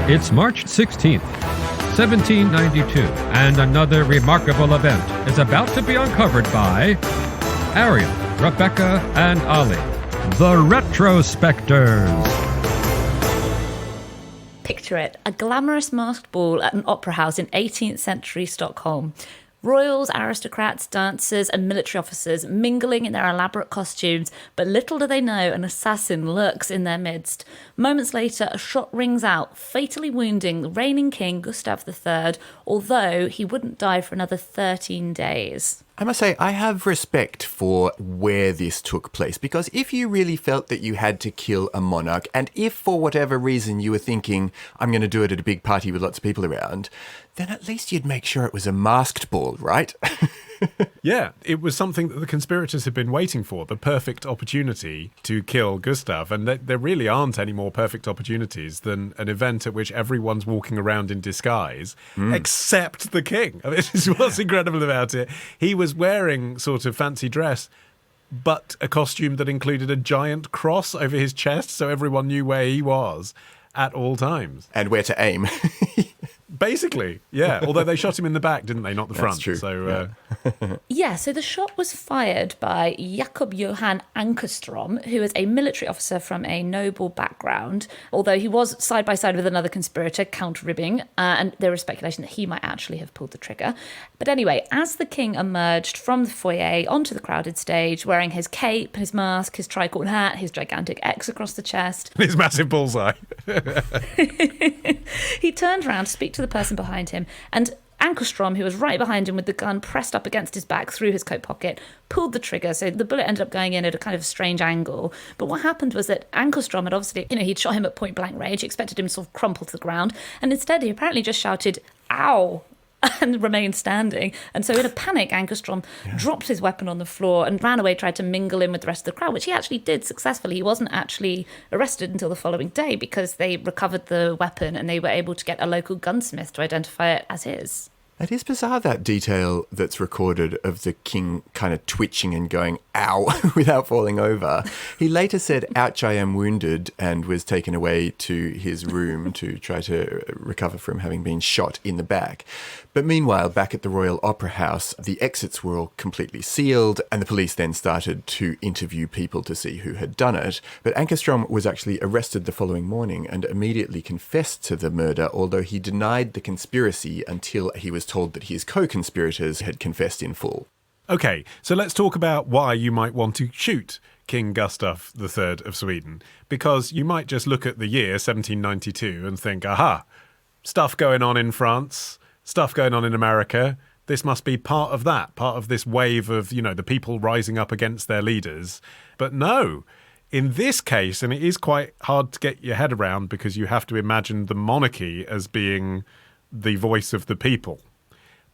It's March 16th, 1792, and another remarkable event is about to be uncovered by Arion, Rebecca, and Olly, the Retrospectors. Picture it, a glamorous masked ball at an opera house in 18th century Stockholm. Royals, aristocrats, dancers, and military officers mingling in their elaborate costumes, but little do they know an assassin lurks in their midst. Moments later, a shot rings out, fatally wounding the reigning king, Gustav III, although he wouldn't die for another 13 days. I must say, I have respect for where this took place, because if you really felt that you had to kill a monarch, and if for whatever reason you were thinking, I'm going to do it at a big party with lots of people around, then at least you'd make sure it was a masked ball, right? Yeah, it was something that the conspirators had been waiting for, the perfect opportunity to kill Gustav. And there really aren't any more perfect opportunities than an event at which everyone's walking around in disguise, except the king. I mean, this is what's incredible about it. He was wearing sort of fancy dress, but a costume that included a giant cross over his chest, so everyone knew where he was at all times. And where to aim. Basically, yeah. Although they shot him in the back, didn't they? Not the front. That's true. So, Yeah, so the shot was fired by Jakob Johan Ankerstrom, who is a military officer from a noble background, although he was side by side with another conspirator, Count Ribbing, and there was speculation that he might actually have pulled the trigger. But anyway, as the king emerged from the foyer onto the crowded stage, wearing his cape, his mask, his tricorn hat, his gigantic X across the chest, his massive bullseye. he turned around to speak to the person behind him, and Ankerstrom, who was right behind him with the gun pressed up against his back through his coat pocket, pulled the trigger, so the bullet ended up going in at a kind of strange angle. But what happened was that Ankerstrom had obviously, he'd shot him at point blank range, expected him to sort of crumple to the ground, and instead he apparently just shouted, "Ow!" and remained standing. And so in a panic, Ankerstrom dropped his weapon on the floor and ran away, tried to mingle in with the rest of the crowd, which he actually did successfully. He wasn't actually arrested until the following day because they recovered the weapon and they were able to get a local gunsmith to identify it as his. It is bizarre, that detail that's recorded of the king kind of twitching and going, ow, without falling over. He later said, ouch, I am wounded, and was taken away to his room to try to recover from having been shot in the back. But meanwhile, back at the Royal Opera House, the exits were all completely sealed, and the police then started to interview people to see who had done it. But Ankerstrom was actually arrested the following morning and immediately confessed to the murder, although he denied the conspiracy until he was told that his co-conspirators had confessed in full. Okay, so let's talk about why you might want to shoot King Gustav III of Sweden. Because you might just look at the year 1792 and think, aha, stuff going on in France, stuff going on in America. This must be part of that, part of this wave of, the people rising up against their leaders. But no, in this case, and it is quite hard to get your head around because you have to imagine the monarchy as being the voice of the people.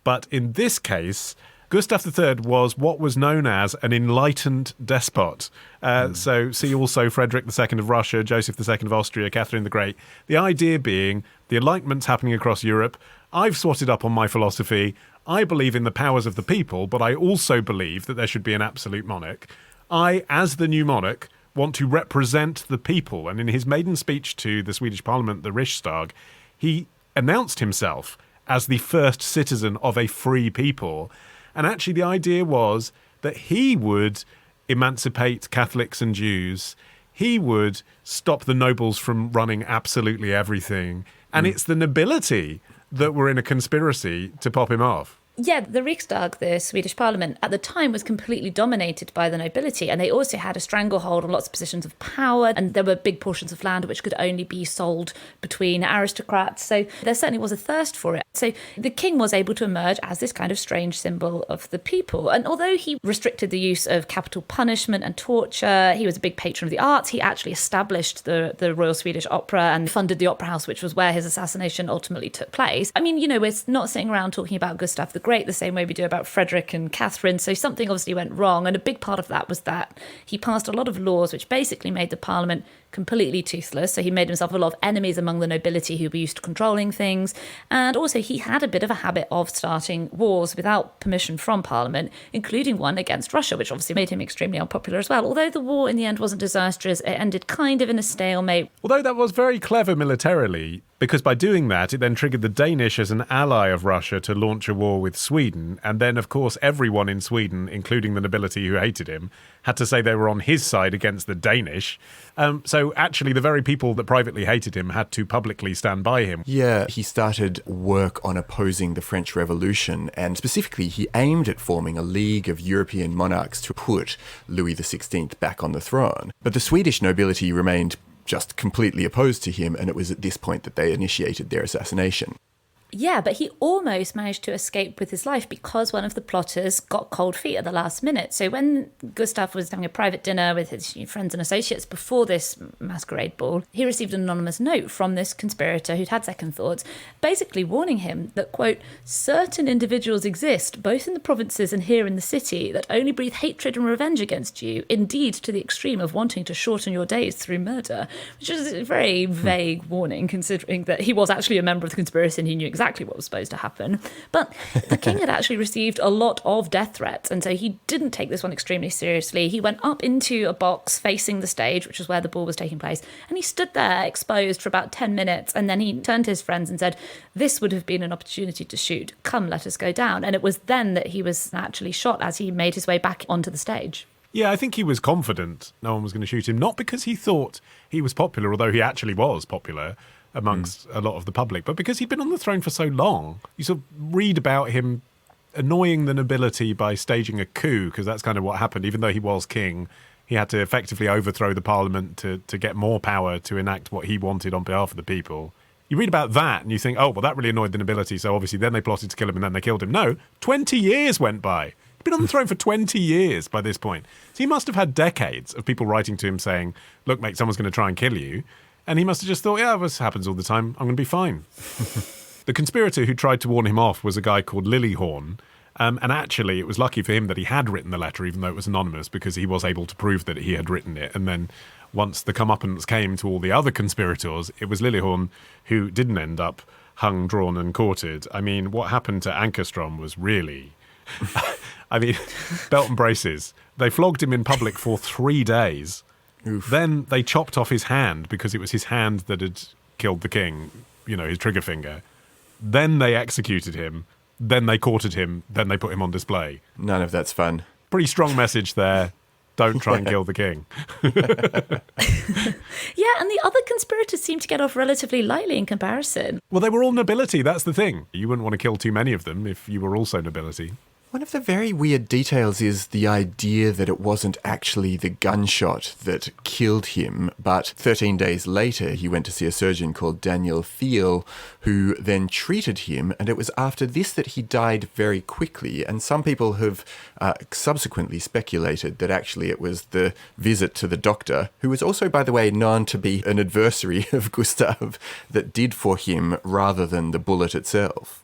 But in this case, Gustav III was what was known as an enlightened despot. So see also Frederick II of Russia, Joseph II of Austria, Catherine the Great. The idea being the Enlightenment's happening across Europe. I've swatted up on my philosophy. I believe in the powers of the people, but I also believe that there should be an absolute monarch. I, as the new monarch, want to represent the people. And in his maiden speech to the Swedish Parliament, the Riksdag, he announced himself as the first citizen of a free people. And actually the idea was that he would emancipate Catholics and Jews. He would stop the nobles from running absolutely everything. And it's the nobility that were in a conspiracy to pop him off. Yeah, the Riksdag, the Swedish parliament, at the time was completely dominated by the nobility, and they also had a stranglehold on lots of positions of power, and there were big portions of land which could only be sold between aristocrats, so there certainly was a thirst for it. So the king was able to emerge as this kind of strange symbol of the people, and although he restricted the use of capital punishment and torture, he was a big patron of the arts. He actually established the Royal Swedish Opera and funded the Opera House, which was where his assassination ultimately took place. I mean, we're not sitting around talking about Gustav the Great the same way we do about Frederick and Catherine, so something obviously went wrong, and a big part of that was that he passed a lot of laws which basically made the parliament completely toothless. So he made himself a lot of enemies among the nobility who were used to controlling things. And also he had a bit of a habit of starting wars without permission from Parliament, including one against Russia, which obviously made him extremely unpopular as well. Although the war in the end wasn't disastrous, it ended kind of in a stalemate. Although that was very clever militarily, because by doing that, it then triggered the Danish as an ally of Russia to launch a war with Sweden. And then, of course, everyone in Sweden, including the nobility who hated him, had to say they were on his side against the Danish. So actually, the very people that privately hated him had to publicly stand by him. Yeah, he started work on opposing the French Revolution, and specifically he aimed at forming a league of European monarchs to put Louis XVI back on the throne. But the Swedish nobility remained just completely opposed to him, and it was at this point that they initiated their assassination. Yeah, but he almost managed to escape with his life because one of the plotters got cold feet at the last minute. So when Gustav was having a private dinner with his friends and associates before this masquerade ball, he received an anonymous note from this conspirator who'd had second thoughts, basically warning him that, quote, certain individuals exist, both in the provinces and here in the city, that only breathe hatred and revenge against you, indeed to the extreme of wanting to shorten your days through murder, which is a very vague warning, considering that he was actually a member of the conspiracy and he knew exactly what was supposed to happen. But the king had actually received a lot of death threats, and so he didn't take this one extremely seriously. He went up into a box facing the stage, which was where the ball was taking place, and he stood there exposed for about 10 minutes, and then he turned to his friends and said, this would have been an opportunity to shoot. Come, let us go down. And it was then that he was actually shot as he made his way back onto the stage. Yeah, I think he was confident no one was going to shoot him, not because he thought he was popular, although he actually was popular amongst a lot of the public, but because he'd been on the throne for so long. You sort of read about him annoying the nobility by staging a coup, because that's kind of what happened. Even though he was king, he had to effectively overthrow the parliament to get more power to enact what he wanted on behalf of the people. You read about that and you think, oh, well, that really annoyed the nobility, so obviously then they plotted to kill him and then they killed him. No, 20 years went by. He'd been on the throne for 20 years by this point. So he must have had decades of people writing to him saying, look, mate, someone's going to try and kill you. And he must have just thought, yeah, this happens all the time. I'm going to be fine. The conspirator who tried to warn him off was a guy called Lillyhorn. And actually, it was lucky for him that he had written the letter, even though it was anonymous, because he was able to prove that he had written it. And then once the comeuppance came to all the other conspirators, it was Lillyhorn who didn't end up hung, drawn and quartered. I mean, what happened to Ankerstrom was really... I mean, belt and braces. They flogged him in public for 3 days. Oof. Then they chopped off his hand because it was his hand that had killed the king, you know, his trigger finger. Then they executed him. Then they quartered him. Then they put him on display. None of that's fun. Pretty strong message there. Don't try and kill the king. Yeah, and the other conspirators seem to get off relatively lightly in comparison. Well, they were all nobility. That's the thing. You wouldn't want to kill too many of them if you were also nobility. One of the very weird details is the idea that it wasn't actually the gunshot that killed him, but 13 days later he went to see a surgeon called Daniel Thiel, who then treated him, and it was after this that he died very quickly. And some people have subsequently speculated that actually it was the visit to the doctor, who was also, by the way, known to be an adversary of Gustav, that did for him rather than the bullet itself.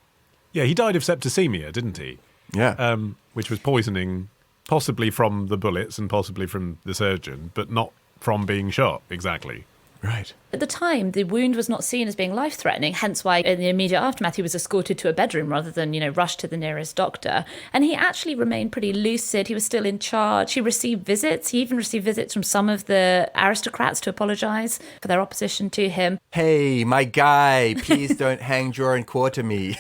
Yeah, he died of septicemia, didn't he? Yeah. Which was poisoning, possibly from the bullets and possibly from the surgeon, but not from being shot, exactly. Right. At the time, the wound was not seen as being life-threatening, hence why in the immediate aftermath he was escorted to a bedroom rather than, rushed to the nearest doctor. And he actually remained pretty lucid. He was still in charge. He received visits. He even received visits from some of the aristocrats to apologise for their opposition to him. Hey, my guy, please don't hang, draw and quarter me.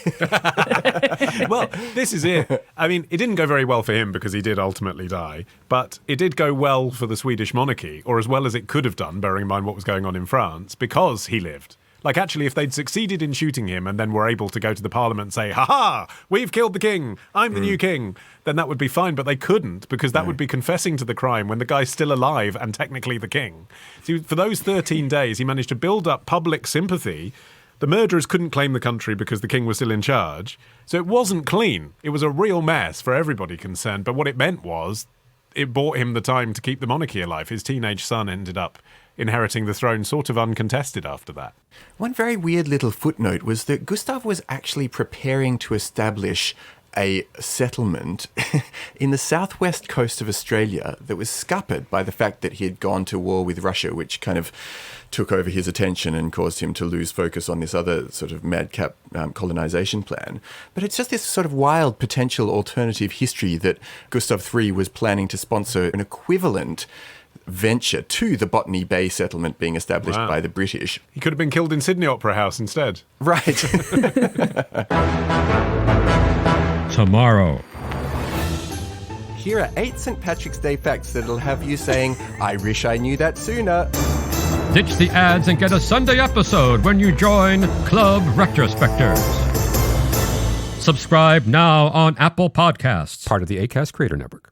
Well, this is it. I mean, it didn't go very well for him because he did ultimately die, but it did go well for the Swedish monarchy, or as well as it could have done, bearing in mind what was going on in France, because he lived. Like, actually, if they'd succeeded in shooting him and then were able to go to the parliament and say, ha-ha, we've killed the king, I'm the new king, then that would be fine. But they couldn't, because that would be confessing to the crime when the guy's still alive and technically the king. So for those 13 days, he managed to build up public sympathy. The murderers couldn't claim the country because the king was still in charge. So it wasn't clean. It was a real mess for everybody concerned. But what it meant was it bought him the time to keep the monarchy alive. His teenage son ended up inheriting the throne sort of uncontested after that. One very weird little footnote was that Gustav was actually preparing to establish a settlement in the southwest coast of Australia that was scuppered by the fact that he had gone to war with Russia, which kind of took over his attention and caused him to lose focus on this other sort of madcap colonization plan. But it's just this sort of wild potential alternative history that Gustav III was planning to sponsor an equivalent venture to the Botany Bay settlement being established by the British. He could have been killed in Sydney Opera House instead. Right. Tomorrow. Here are 8 St. Patrick's Day facts that'll have you saying, I wish I knew that sooner. Ditch the ads and get a Sunday episode when you join Club Retrospectors. Subscribe now on Apple Podcasts. Part of the Acast Creator Network.